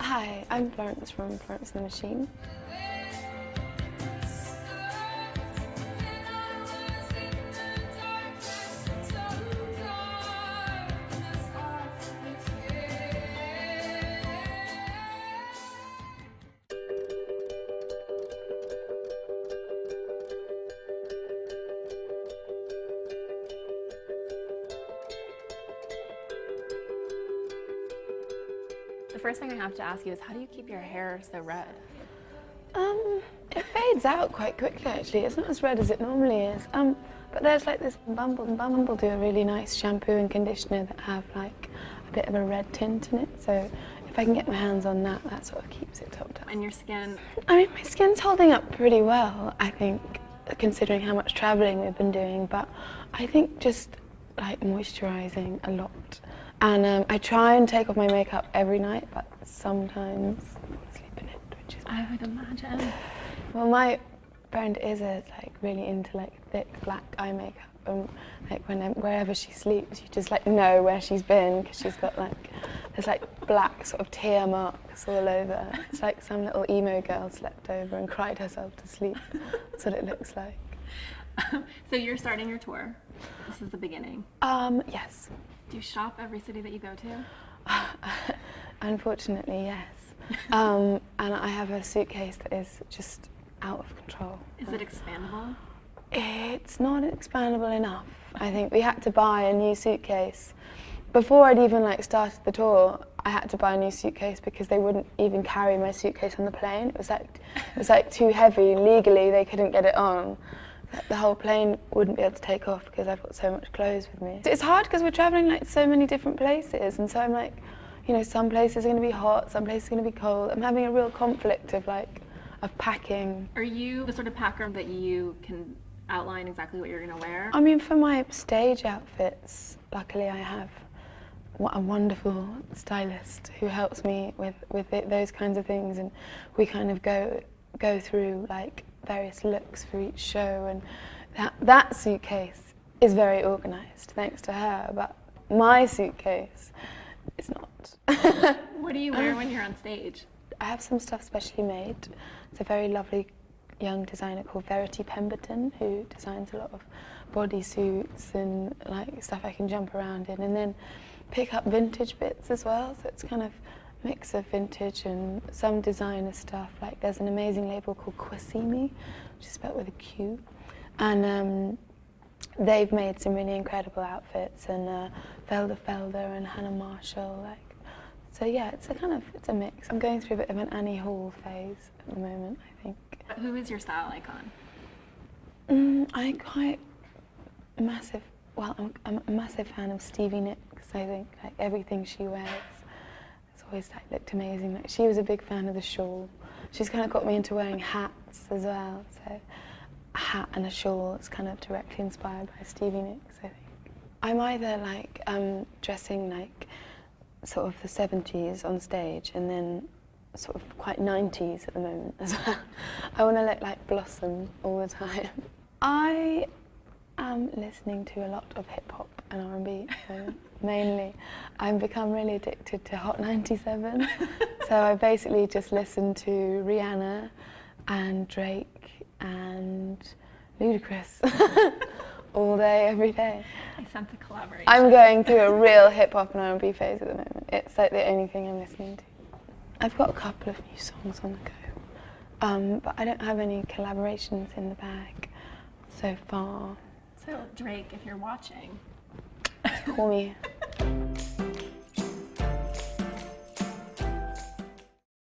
Hi, I'm Florence from Florence and the Machine. The first thing I have to ask you is, how do you keep your hair so red? It fades out quite quickly actually. It's not as red as it normally is. But there's like this Bumble do a really nice shampoo and conditioner that have like a bit of a red tint in it. So if I can get my hands on that, that sort of keeps it topped up. And your skin? I mean, my skin's holding up pretty well, I think, considering how much traveling we've been doing. But I think just like moisturizing a lot. And I try and take off my makeup every night, but sometimes I sleep in it, which is... I would imagine. Well, my friend is like really into like thick black eye makeup, and like wherever she sleeps, you just like know where she's been because she's got like there's like black sort of tear marks all over. It's like some little emo girl slept over and cried herself to sleep. That's what it looks like. So you're starting your tour. This is the beginning. Yes. Do you shop every city that you go to? Unfortunately, yes. And I have a suitcase that is just out of control. Is it expandable? It's not expandable enough. I think we had to buy a new suitcase. Before I'd even like started the tour, I had to buy a new suitcase because they wouldn't even carry my suitcase on the plane. It was like too heavy. Legally, they couldn't get it on. The whole plane wouldn't be able to take off because I've got so much clothes with me. It's hard because we're traveling like so many different places, and so I'm like, you know, some places are going to be hot, some places are going to be cold. I'm having a real conflict of packing. Are you the sort of packer that you can outline exactly what you're going to wear? I mean, for my stage outfits, luckily I have a wonderful stylist who helps me with those kinds of things, and we kind of go through like various looks for each show, and that suitcase is very organised thanks to her, but my suitcase is not. What do you wear when you're on stage? I have some stuff specially made. It's a very lovely young designer called Verity Pemberton who designs a lot of bodysuits and like stuff I can jump around in, and then pick up vintage bits as well, so it's kind of mix of vintage and some designer stuff. Like there's an amazing label called Quasimi, which is spelled with a Q, and they've made some really incredible outfits, and Velda Felder and Hannah Marshall. Like, so yeah, it's a mix. I'm going through a bit of an Annie Hall phase at the moment, I think. Who is your style icon? I'm quite massive. Well, I'm a massive fan of Stevie Nicks. I think like everything she wears always like looked amazing. Like she was a big fan of the shawl. She's kind of got me into wearing hats as well. So a hat and a shawl is kind of directly inspired by Stevie Nicks, I think. I'm either like dressing like sort of the 70s on stage, and then sort of quite 90s at the moment as well. I want to look like Blossom all the time. I am listening to a lot of hip hop and R&B. Mainly. I've become really addicted to Hot 97, so I basically just listen to Rihanna and Drake and Ludacris all day, every day. I sense a collaboration. I'm going through a real hip-hop and R&B phase at the moment. It's like the only thing I'm listening to. I've got a couple of new songs on the go, but I don't have any collaborations in the bag so far. So Drake, if you're watching, call me.